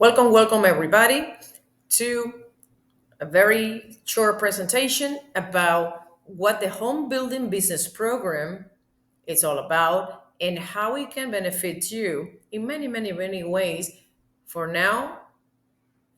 Welcome everybody to a very short presentation about what the home building business program is all about and how it can benefit you in many ways for now,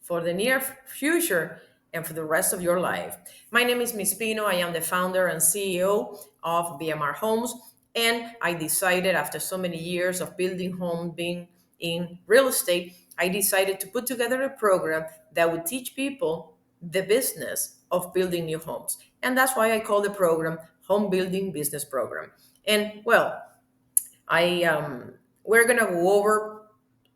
for the near future, and for the rest of your life. My name is Miss Pino. I am the founder and CEO of BMR Homes, and I decided after so many years of building home, being in real estate, I decided to put together a program that would teach people the business of building new homes. And that's why I call the program Home Building Business Program. And well, I we're gonna go over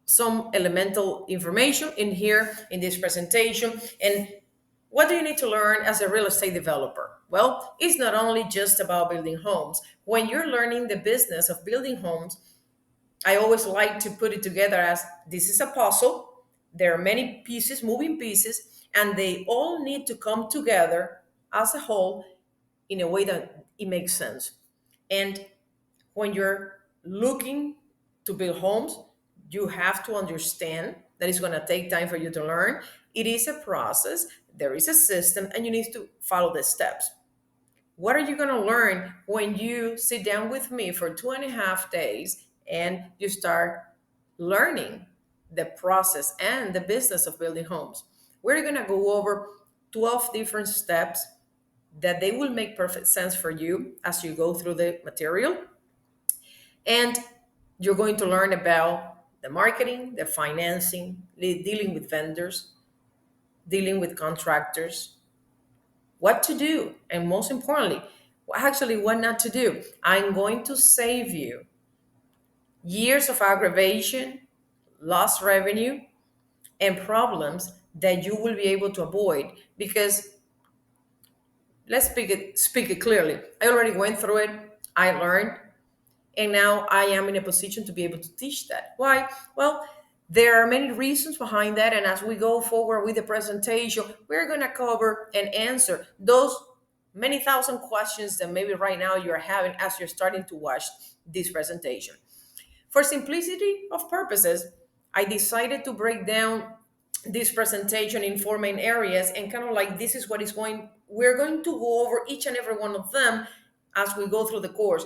some elemental information in here in this presentation. And what do you need to learn as a real estate developer? Well, it's not only just about building homes. When you're learning the business of building homes, I always like to put it together as this is a puzzle. There are many pieces, moving pieces, and they all need to come together as a whole in a way that it makes sense. And when you're looking to build homes, you have to understand that it's going to take time for you to learn. It is a process, there is a system, and you need to follow the steps. What are you going to learn when you sit down with me for 2.5 days and you start learning the process and the business of building homes? We're going to go over 12 different steps that they will make perfect sense for you as you go through the material. And you're going to learn about the marketing, the financing, dealing with vendors, dealing with contractors, what to do, and most importantly, actually, what not to do. I'm going to save you years of aggravation, lost revenue, and problems that you will be able to avoid because let's speak it clearly. I already went through it. I learned. And now I am in a position to be able to teach that. Why? Well, there are many reasons behind that. And as we go forward with the presentation, we're going to cover and answer those many thousand questions that maybe right now you're having as you're starting to watch this presentation. For simplicity of purposes, I decided to break down this presentation in four main areas and kind of like this is what is going, we're going to go over each and every one of them as we go through the course.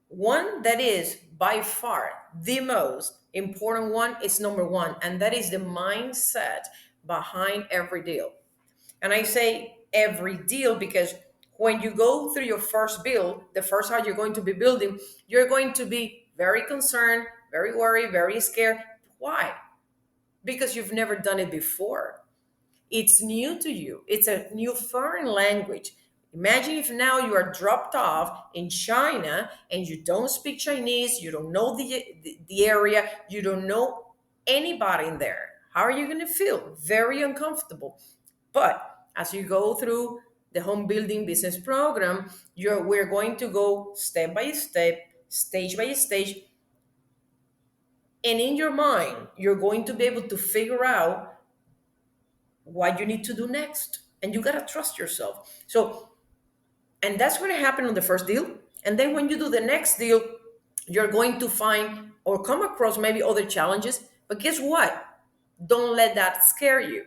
One that is by far the most important one is number one, and that is the mindset behind every deal. And I say every deal because when you go through your first build, the first house you're going to be building, you're going to be very concerned, very worried, very scared. Why? Because you've never done it before. It's new to you. It's a new foreign language. Imagine if now you are dropped off in China and you don't speak Chinese, you don't know the area, you don't know anybody in there. How are you going to feel? Very uncomfortable. But as you go through the home building business program, we're going to go step by step, stage by stage, and in your mind, you're going to be able to figure out what you need to do next. And you got to trust yourself. So, and that's going to happen on the first deal. And then when you do the next deal, you're going to find or come across maybe other challenges. But guess what? Don't let that scare you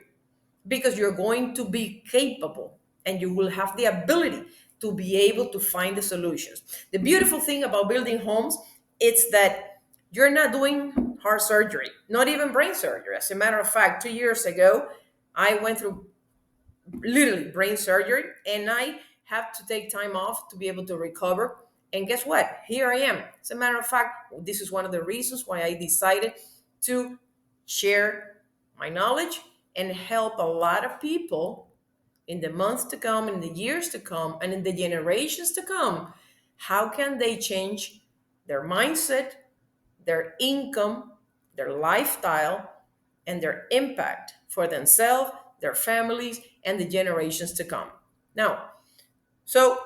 because you're going to be capable and you will have the ability to be able to find the solutions. The beautiful thing about building homes is that you're not doing heart surgery, not even brain surgery. As a matter of fact, 2 years ago, I went through literally brain surgery and I have to take time off to be able to recover. And guess what? Here I am. As a matter of fact, this is one of the reasons why I decided to share my knowledge and help a lot of people in the months to come, in the years to come, and in the generations to come. How can they change their mindset, their income, their lifestyle, and their impact for themselves, their families, and the generations to come? Now, so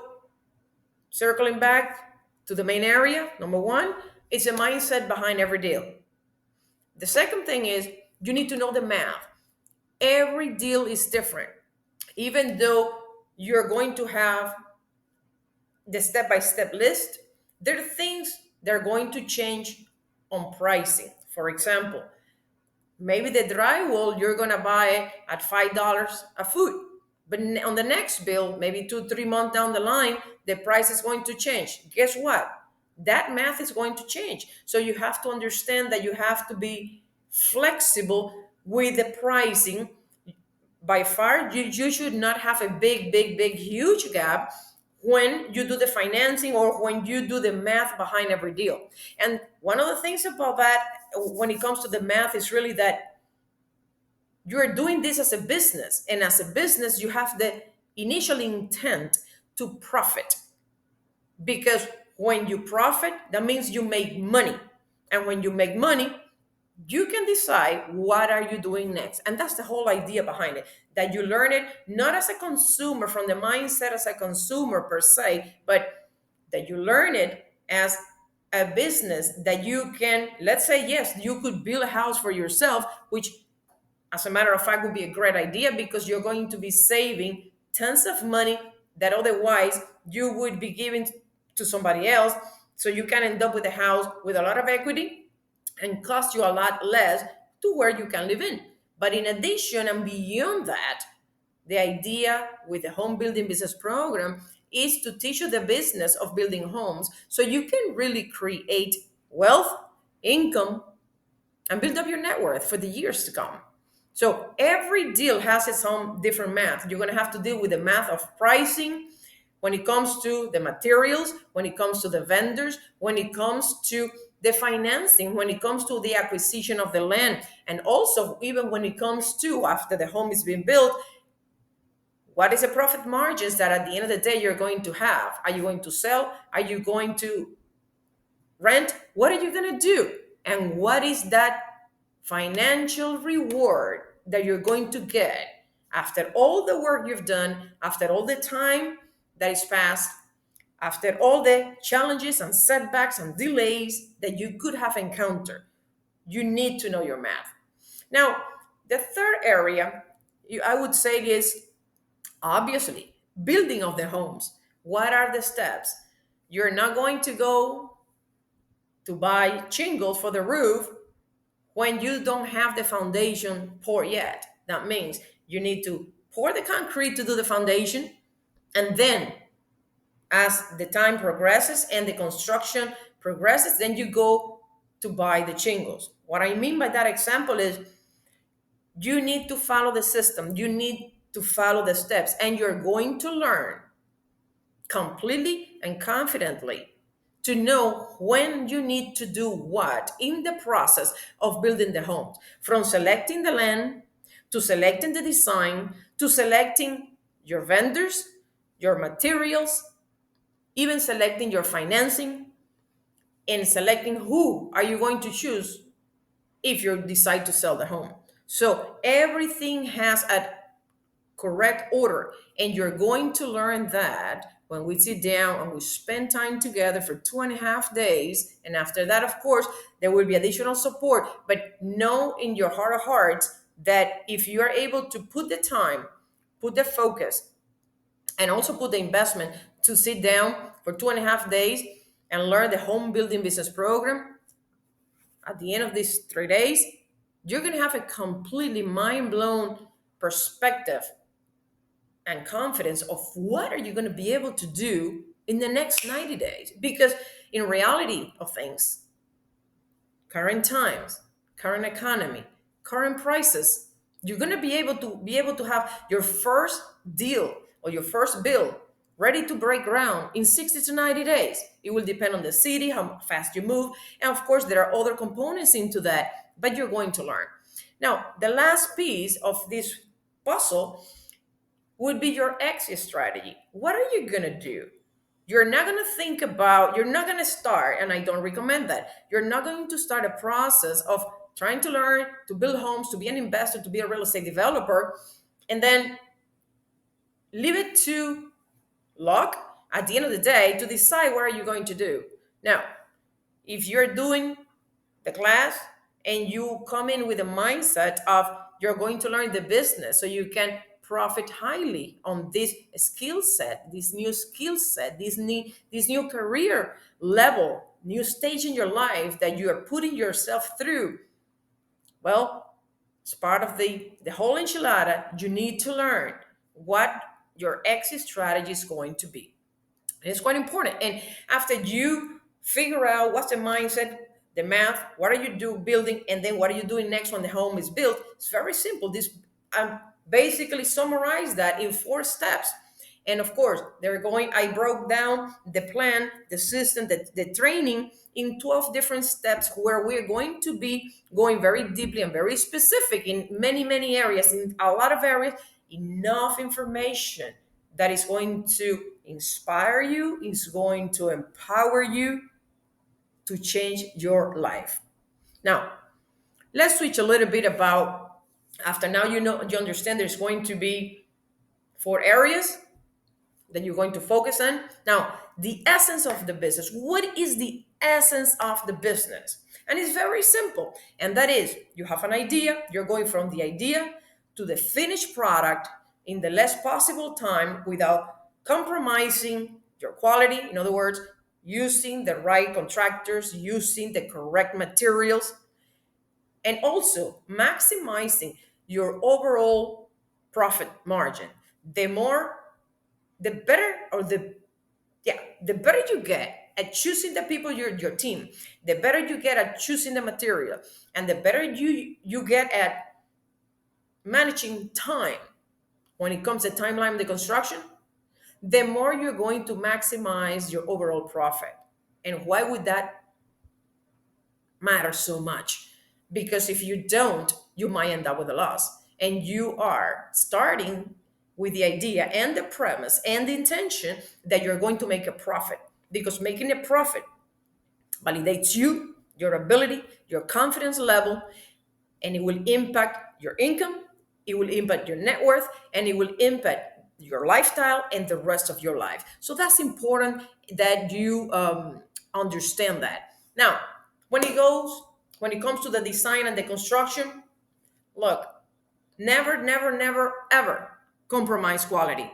circling back to the main area, number one, it's a mindset behind every deal. The second thing is you need to know the math. Every deal is different. Even though you're going to have the step by step list, there are things that are going to change on pricing. For example, Maybe the drywall you're gonna buy it at $5 a foot, but on the next bill, maybe 2 3 months down the line, the price is going to change. Guess what? That math is going to change. So you have to understand that you have to be flexible with the pricing. By far, you should not have a big huge gap when you do the financing or when you do the math behind every deal. And one of the things about that, when it comes to the math, is really that you're doing this as a business, and as a business you have the initial intent to profit, because when you profit, that means you make money, and when you make money, you can decide what are you doing next. And that's the whole idea behind it, that you learn it not as a consumer, from the mindset as a consumer per se, but that you learn it as a business, that you can, let's say, yes, you could build a house for yourself, which as a matter of fact would be a great idea, because you're going to be saving tons of money that otherwise you would be giving to somebody else. So you can end up with a house with a lot of equity and cost you a lot less to where you can live in. But in addition and beyond that, the idea with the home building business program is to teach you the business of building homes so you can really create wealth, income, and build up your net worth for the years to come. So every deal has its own different math. You're going to have to deal with the math of pricing when it comes to the materials, when it comes to the vendors, when it comes to the financing, when it comes to the acquisition of the land, and also even when it comes to after the home is being built, what is the profit margins that at the end of the day you're going to have? Are you going to sell? Are you going to rent? What are you going to do? And what is that financial reward that you're going to get after all the work you've done, after all the time that is passed, after all the challenges and setbacks and delays that you could have encountered? You need to know your math. Now, the third area I would say is obviously building of the homes. What are the steps? You're not going to go to buy shingles for the roof when you don't have the foundation poured yet. That means you need to pour the concrete to do the foundation, and then as the time progresses and the construction progresses, then you go to buy the shingles. What I mean by that example is you need to follow the system, you need to follow the steps, and you're going to learn completely and confidently to know when you need to do what in the process of building the home, from selecting the land to selecting the design to selecting your vendors, your materials, even selecting your financing, and selecting who are you going to choose if you decide to sell the home. So everything has a correct order. And you're going to learn that when we sit down and we spend time together for 2.5 days. And after that, of course, there will be additional support. But know in your heart of hearts that if you are able to put the time, put the focus, and also put the investment to sit down for 2.5 days and learn the home building business program, at the end of these 3 days, you're going to have a completely mind blown perspective and confidence of what are you going to be able to do in the next 90 days. Because in reality of things, current times, current economy, current prices, you're going to be able to have your first deal or your first bill ready to break ground in 60 to 90 days. It will depend on the city, how fast you move, and of course there are other components into that, but you're going to learn. Now, the last piece of this puzzle would be your exit strategy. What are you going to do? You're not going to start, and I don't recommend that. You're not going to start a process of trying to learn to build homes, to be an investor, to be a real estate developer, and then leave it to luck at the end of the day to decide what are you going to do. Now, if you're doing the class and you come in with a mindset of you're going to learn the business so you can profit highly on this skill set, this new career level, new stage in your life that you are putting yourself through, well, It's part of the whole enchilada. You need to learn what your exit strategy is going to be. And it's quite important. And after you figure out what's the mindset, the math, what are you do building, and then what are you doing next when the home is built, it's very simple. This basically summarize that in 4 steps. And of course, I broke down the plan, the system, the training in 12 different steps where we're going to be going very deeply and very specific in many, many areas, in a lot of areas, enough information that is going to inspire you, is going to empower you to change your life. Now, let's switch a little bit about, after now you understand there's going to be 4 areas that you're going to focus on. Now, the essence of the business. What is the essence of the business? And it's very simple. And that is, you have an idea, you're going from the idea to the finished product in the less possible time without compromising your quality. In other words, using the right contractors, using the correct materials, and also maximizing your overall profit margin. The more, the better, or the better you get at choosing the people, your team, the better you get at choosing the material, and the better you get at managing time when it comes to timeline of the construction, the more you're going to maximize your overall profit. And why would that matter so much? Because if you don't, you might end up with a loss. And you are starting with the idea and the premise and the intention that you're going to make a profit. Because making a profit validates you, your ability, your confidence level, and it will impact your income, it will impact your net worth, and it will impact your lifestyle and the rest of your life. So that's important that you understand that. Now, when it comes to the design and the construction, look, never, never, never, ever compromise quality.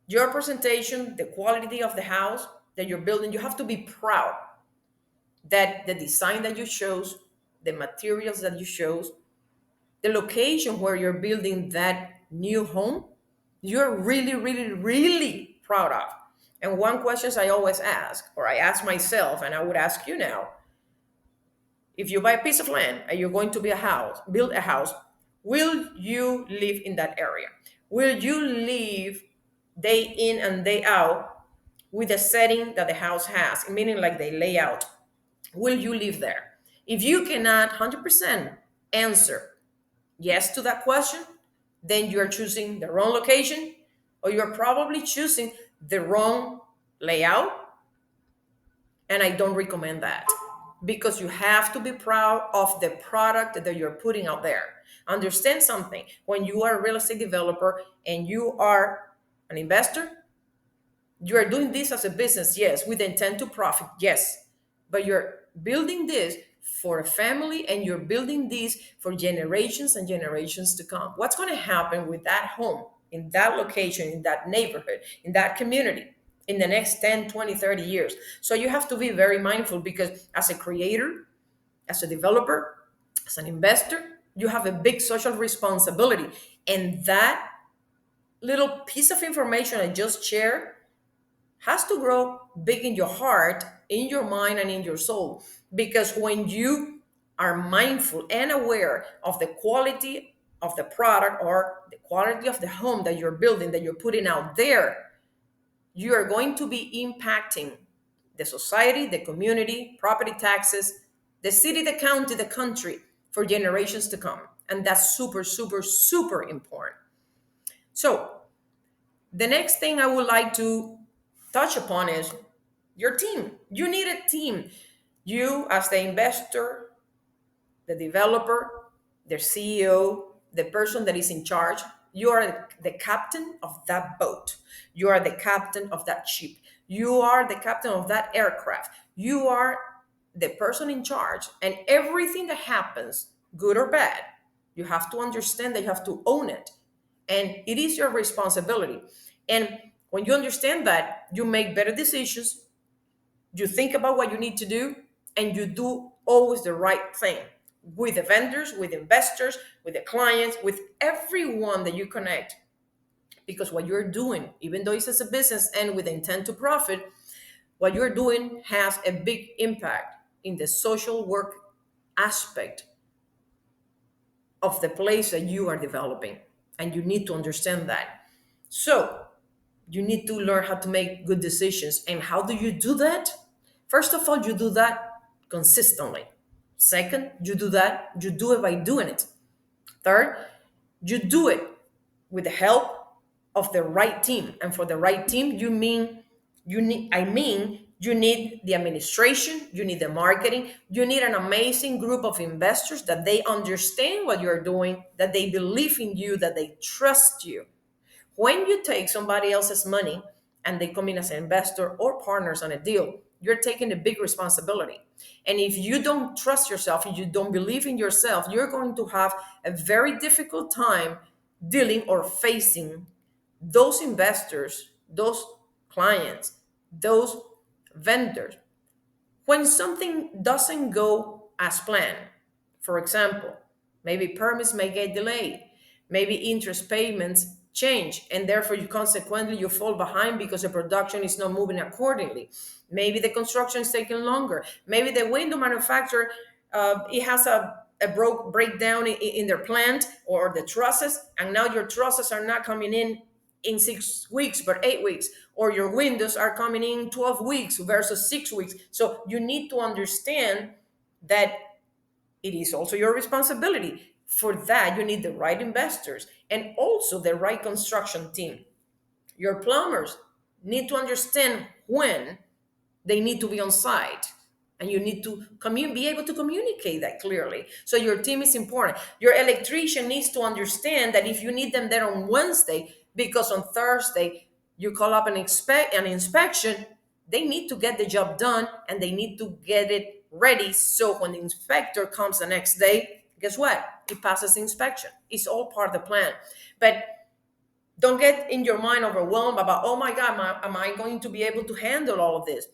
Your presentation, the quality of the house that you're building, you have to be proud that the design that you chose, the materials that you chose, the location where you're building that new home, you're really, really, really proud of. And one question I always ask, or I ask myself, and I would ask you now, if you buy a piece of land and you're going to build a house, will you live in that area? Will you live day in and day out with the setting that the house has, meaning like the layout? Will you live there? If you cannot 100% answer yes to that question, then you're choosing the wrong location, or you're probably choosing the wrong layout. And I don't recommend that, because you have to be proud of the product that you're putting out there. Understand something: when you are a real estate developer and you are an investor, you are doing this as a business, yes, with the intent to profit, yes, but you're building this for a family, and you're building this for generations and generations to come. What's going to happen with that home in that location, in that neighborhood, in that community in the next 10, 20, 30 years? So you have to be very mindful, because as a creator, as a developer, as an investor, you have a big social responsibility. And that little piece of information I just shared has to grow big in your heart, in your mind, and in your soul. Because when you are mindful and aware of the quality of the product, or the quality of the home that you're building, that you're putting out there, you are going to be impacting the society, the community, property taxes, the city, the county, the country for generations to come. And that's super, super, super important. So, the next thing I would like to touch upon is your team. You need a team. You, as the investor, the developer, the CEO, the person that is in charge, you are the captain of that boat. You are the captain of that ship. You are the captain of that aircraft. You are the person in charge. And everything that happens, good or bad, you have to understand that you have to own it. And it is your responsibility. And when you understand that, you make better decisions, you think about what you need to do, and you do always the right thing. with the vendors, with investors, with the clients, with everyone that you connect. Because what you're doing, even though it's as a business and with intent to profit, what you're doing has a big impact in the social work aspect of the place that you are developing. And you need to understand that. So you need to learn how to make good decisions. And how do you do that? First of all, you do that consistently. Second, you do it by doing it. Third, you do it with the help of the right team. And for the right team, you need the administration, you need the marketing, you need an amazing group of investors that they understand what you're doing, that they believe in you, that they trust you. When you take somebody else's money and they come in as an investor or partners on a deal, you're taking a big responsibility. And if you don't trust yourself, if you don't believe in yourself, you're going to have a very difficult time dealing or facing those investors, those clients, those vendors. When something doesn't go as planned, for example, maybe permits may get delayed, maybe interest payments change, and therefore you fall behind because the production is not moving accordingly. Maybe the construction is taking longer. Maybe the window manufacturer it has a breakdown in their plant or the trusses, and now your trusses are not coming in 6 weeks but 8 weeks, or your windows are coming in 12 weeks versus 6 weeks. So you need to understand that it is also your responsibility. For that, you need the right investors and also the right construction team. Your plumbers need to understand when they need to be on site, and you need to be able to communicate that clearly. So your team is important. Your electrician needs to understand that if you need them there on Wednesday because on Thursday you call up and expect an inspection, they need to get the job done and they need to get it ready, so when the inspector comes the next day, guess what, it passes the inspection. It's all part of the plan. But don't get in your mind overwhelmed about, oh my God, am I going to be able to handle all of this?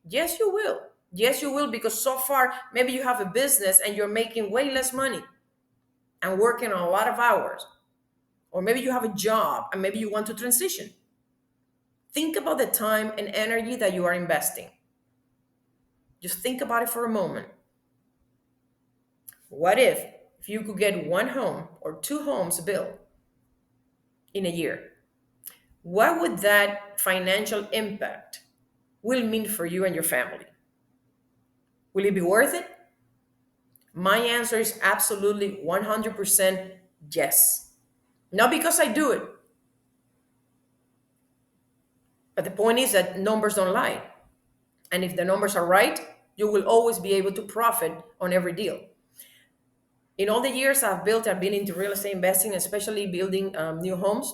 Yes, you will. Yes, you will, because so far, maybe you have a business and you're making way less money and working on a lot of hours. Or maybe you have a job and maybe you want to transition. Think about the time and energy that you are investing. Just think about it for a moment. What if you could get one home or two homes built in a year? What would that financial impact will mean for you and your family? Will it be worth it? My answer is absolutely 100% yes. Not because I do it, but the point is that numbers don't lie. And if the numbers are right, you will always be able to profit on every deal. In all the years I've been into real estate investing, especially building new homes,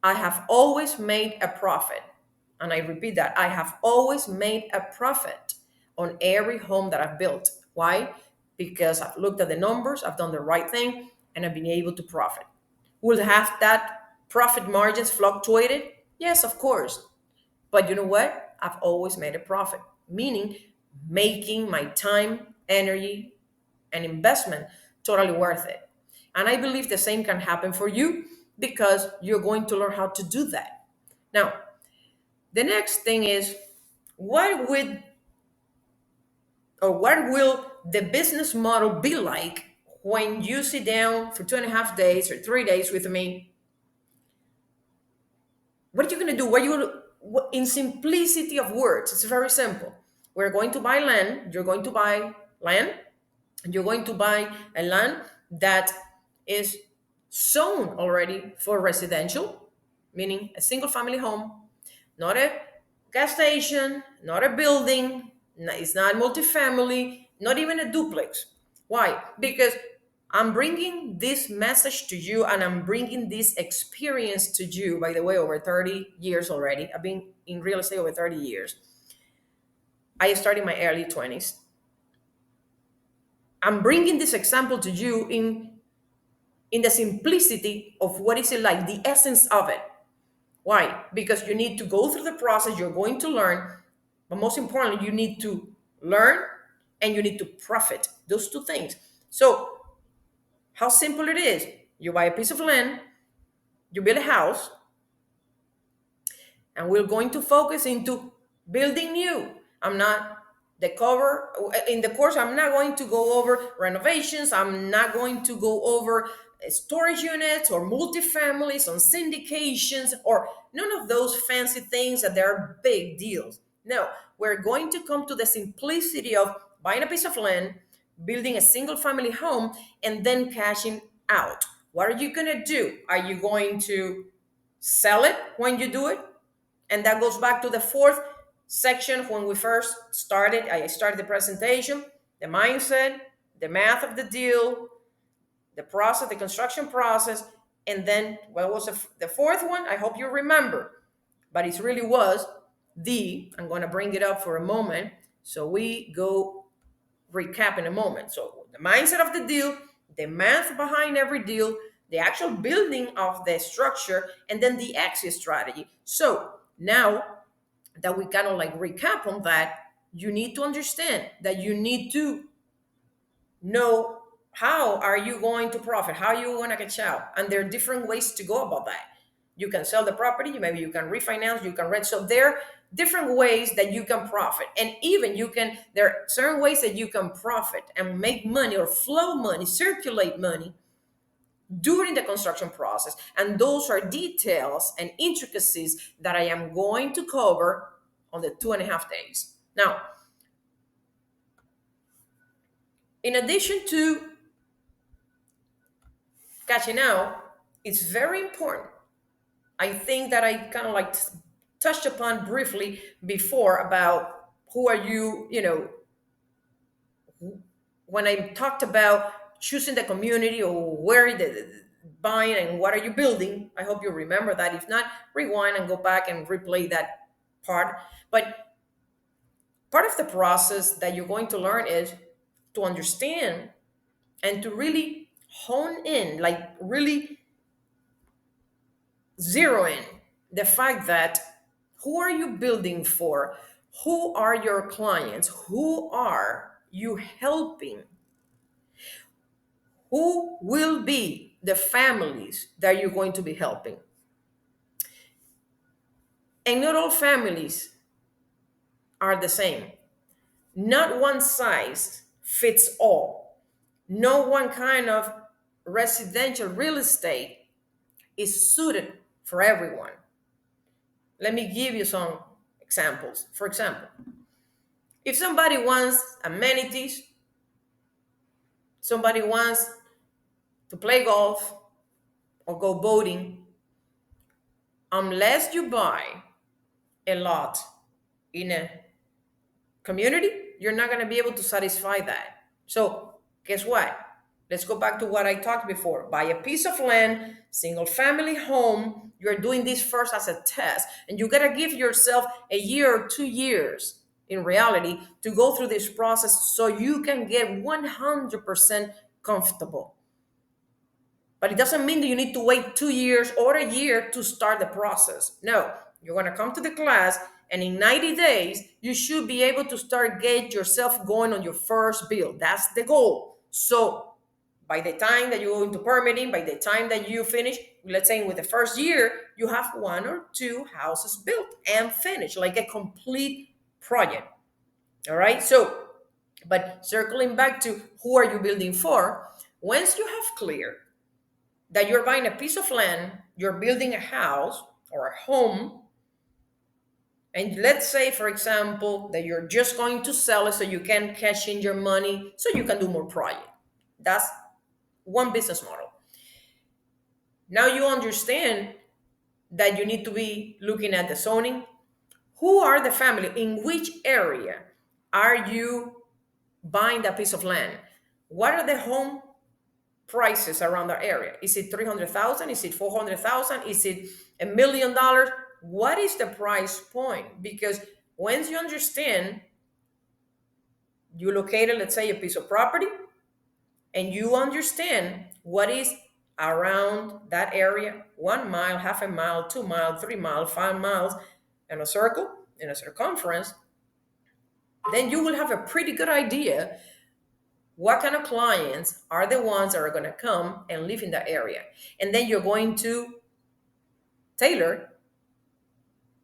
I have always made a profit. And I repeat that, I have always made a profit on every home that I've built. Why? Because I've looked at the numbers, I've done the right thing, and I've been able to profit. Will have that profit margins fluctuated? Yes, of course. But you know what? I've always made a profit, meaning making my time, energy, and investment totally worth it. And I believe the same can happen for you because you're going to learn how to do that. Now, the next thing is, what would or what will the business model be like when you sit down for 2.5 days or 3 days with me? What are you going to do? In simplicity of words, it's very simple. We're going to buy land. You're going to buy land. And you're going to buy a land that is zoned already for residential, meaning a single family home, not a gas station, not a building, it's not multifamily, not even a duplex. Why? Because I'm bringing this message to you and I'm bringing this experience to you, by the way, over 30 years already. I've been in real estate over 30 years. I started in my early 20s. I'm bringing this example to you in the simplicity of what is it like, the essence of it. Why? Because you need to go through the process, you're going to learn, but most importantly, you need to learn and you need to profit. Those two things. So, how simple it is. You buy a piece of land, you build a house, and we're going to focus into building new. I'm not the cover in the course. I'm not going to go over renovations. I'm not going to go over storage units or multifamilies on syndications or none of those fancy things that they're big deals. No, we're going to come to the simplicity of buying a piece of land, building a single family home, and then cashing out. What are you going to do? Are you going to sell it when you do it? And that goes back to the fourth section when we first started. I started the presentation, the mindset, the math of the deal, the process, the construction process. And then what was the fourth one? I hope you remember, but it really was I'm going to bring it up for a moment. So we go recap in a moment. So the mindset of the deal, the math behind every deal, the actual building of the structure, and then the exit strategy. So now that we kind of like recap on that, you need to understand that you need to know how are you going to profit, how are you going to catch out, and there are different ways to go about that. You can sell the property, maybe you can refinance, you can rent. So there are different ways that you can profit, and even there are certain ways that you can profit and make money or flow money, circulate money during the construction process. And those are details and intricacies that I am going to cover on the 2.5 days. Now, in addition to cashing out, it's very important. I think that I kind of like touched upon briefly before about who are you, when I talked about choosing the community or where the buying and what are you building. I hope you remember that. If not, rewind and go back and replay that part. But part of the process that you're going to learn is to understand and to really hone in, like really zero in the fact that who are you building for? Who are your clients? Who are you helping? Who will be the families that you're going to be helping? And not all families are the same. Not one size fits all. No one kind of residential real estate is suited for everyone. Let me give you some examples. For example, if somebody wants amenities, somebody wants to play golf or go boating, unless you buy a lot in a community, you're not going to be able to satisfy that. So, guess what? Let's go back to what I talked before. Buy a piece of land, single family home. You're doing this first as a test, and you got to give yourself a year or 2 years in reality to go through this process so you can get 100% comfortable. But it doesn't mean that you need to wait 2 years or a year to start the process. No, you're going to come to the class, and in 90 days, you should be able to start get yourself going on your first build. That's the goal. So by the time that you go into permitting, by the time that you finish, let's say with the first year, you have 1 or 2 houses built and finished, like a complete project. All right. So, but circling back to who are you building for, once you have clear that you're buying a piece of land, you're building a house or a home, and let's say, for example, that you're just going to sell it so you can cash in your money so you can do more project. That's one business model. Now you understand that you need to be looking at the zoning. Who are the family? In which area are you buying that piece of land? What are the home prices around our area? Is it 300,000? Is it 400,000? Is it $1 million? What is the price point? Because once you understand, you located, let's say, a piece of property, and you understand what is around that area, 1 mile, half a mile, 2 mile, 3 mile, 5 miles, in a circle, in a circumference, then you will have a pretty good idea what kind of clients are the ones that are going to come and live in that area. And then you're going to tailor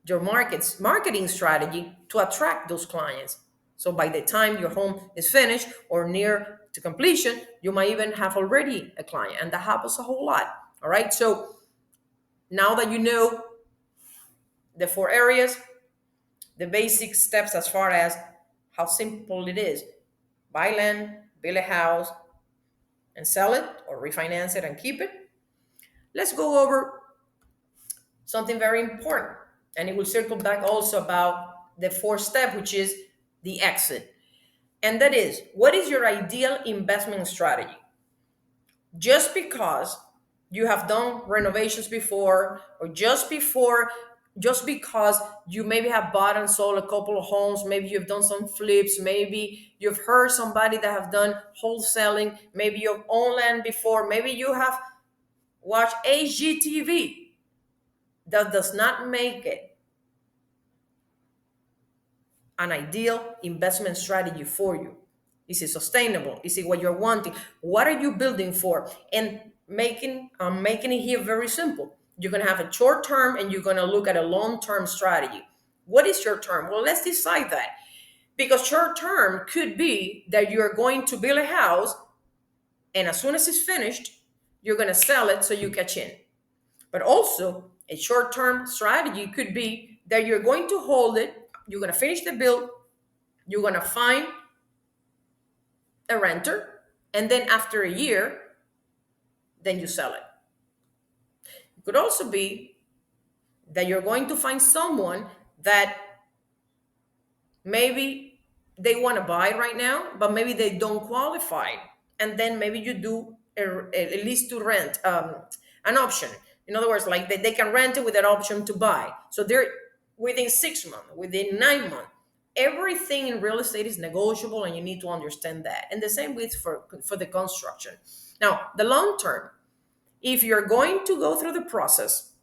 your marketing strategy to attract those clients. So by the time your home is finished or near to completion, you might even have already a client, and that happens a whole lot. All right. So now that you know the four areas, the basic steps as far as how simple it is: buy land, build a house, and sell it or refinance it and keep it. Let's go over something very important, and it will circle back also about the fourth step, which is the exit. And that is, what is your ideal investment strategy? Just because you have done renovations before, or just because you maybe have bought and sold a couple of homes, maybe you've done some flips, maybe you've heard somebody that have done wholesaling, maybe you've owned land before, maybe you have watched HGTV, that does not make it an ideal investment strategy for you. Is it sustainable? Is it what you're wanting? What are you building for? And making it here very simple. You're gonna have a short term and you're gonna look at a long term strategy. What is short term? Well, let's decide that. Because short term could be that you're going to build a house, and as soon as it's finished, you're gonna sell it so you catch in. But also, a short term strategy could be that you're going to hold it, you're gonna finish the build, you're gonna find a renter, and then after a year, then you sell it. It could also be that you're going to find someone that maybe they want to buy right now, but maybe they don't qualify. And then maybe you do a lease to rent, an option. In other words, like they can rent it with an option to buy. So they're within 6 months, within 9 months. Everything in real estate is negotiable, and you need to understand that. And the same with for the construction. Now, the long term, if you're going to go through the process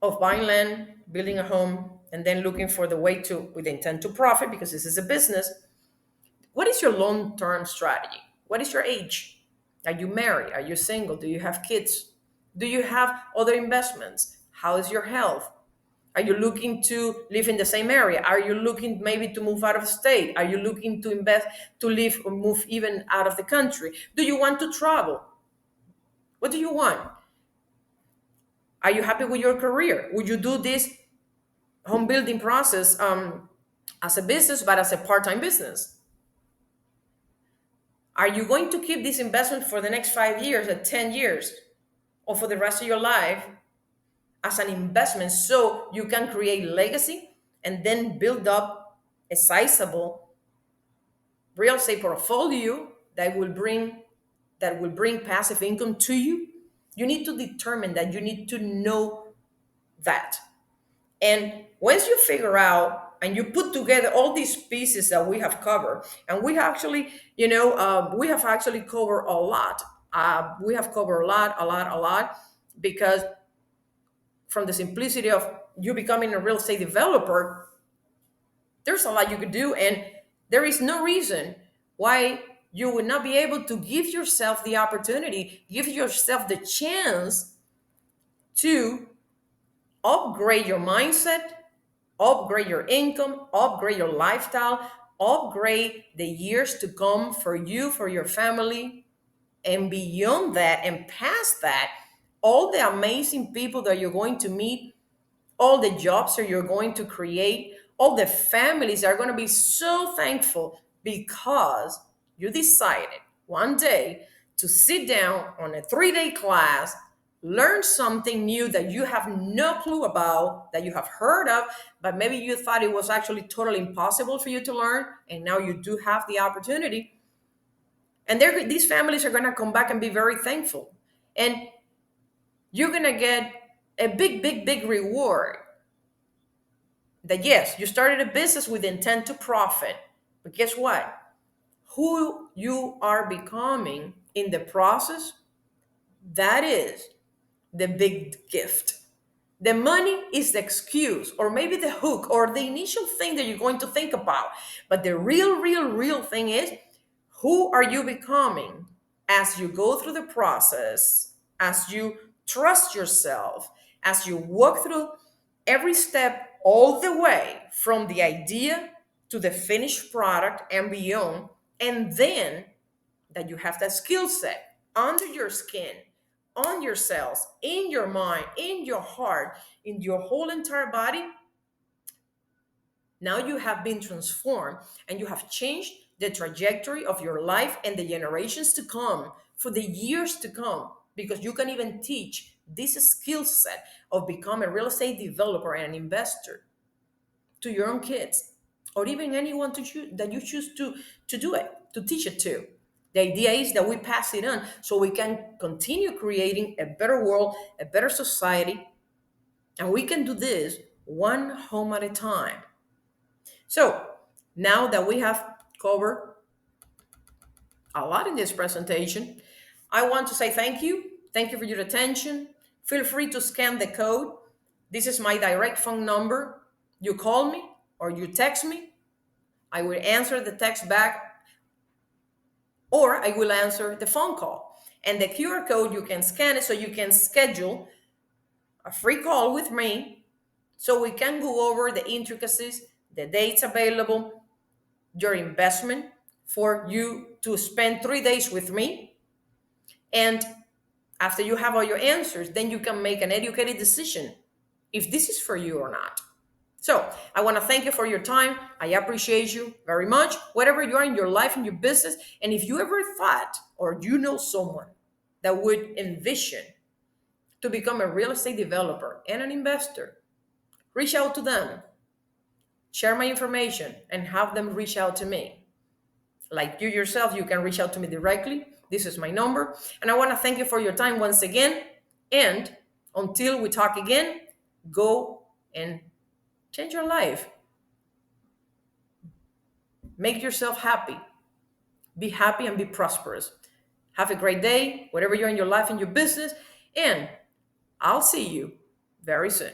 of buying land, building a home, and then looking for the way to, with intent to profit, because this is a business, what is your long-term strategy? What is your age? Are you married? Are you single? Do you have kids? Do you have other investments? How is your health? Are you looking to live in the same area? Are you looking maybe to move out of state? Are you looking to invest, to live or move even out of the country? Do you want to travel? What do you want? Are you happy with your career? Would you do this home building process as a business, but as a part-time business? Are you going to keep this investment for the next 5 years or 10 years or for the rest of your life as an investment so you can create legacy and then build up a sizable real estate portfolio that will bring passive income to you? You need to determine that. You need to know that. And once you figure out and you put together all these pieces that we have covered, and we actually, we have actually covered a lot. We have covered a lot, because from the simplicity of you becoming a real estate developer, there's a lot you could do, and there is no reason why you would not be able to give yourself the opportunity, give yourself the chance to upgrade your mindset, upgrade your income, upgrade your lifestyle, upgrade the years to come for you, for your family, and beyond that and past that, all the amazing people that you're going to meet, all the jobs that you're going to create, all the families are going to be so thankful because you decided one day to sit down on a 3-day class, learn something new that you have no clue about, that you have heard of, but maybe you thought it was actually totally impossible for you to learn, and now you do have the opportunity. And these families are going to come back and be very thankful. And you're going to get a big, big, big reward. That yes, you started a business with intent to profit, but guess what? Who you are becoming in the process, that is the big gift. The money is the excuse, or maybe the hook, or the initial thing that you're going to think about. But the real thing is, Who are you becoming as you go through the process, as you trust yourself, as you walk through every step all the way from the idea to the finished product and beyond, and then that you have that skill set under your skin, on your cells, in your mind, in your heart, in your whole entire body. Now you have been transformed and you have changed the trajectory of your life and the generations to come for the years to come, because you can even teach this skill set of becoming a real estate developer and an investor to your own kids, or even anyone that you choose to do it, to teach it to. The idea is that we pass it on so we can continue creating a better world, a better society, and we can do this one home at a time. So now that we have covered a lot in this presentation, I want to say thank you. Thank you for your attention. Feel free to scan the code. This is my direct phone number. You call me or you text me. I will answer the text back, or I will answer the phone call. And the QR code, you can scan it so you can schedule a free call with me so we can go over the intricacies, the dates available, your investment for you to spend 3 days with me. And after you have all your answers, then you can make an educated decision if this is for you or not. So I want to thank you for your time. I appreciate you very much, whatever you are in your life and your business. And if you ever thought or you know someone that would envision to become a real estate developer and an investor, reach out to them, share my information, and have them reach out to me. Like you yourself, you can reach out to me directly. This is my number. And I want to thank you for your time once again. And until we talk again, go and change your life. Make yourself happy. Be happy and be prosperous. Have a great day, whatever you're in your life and your business. And I'll see you very soon.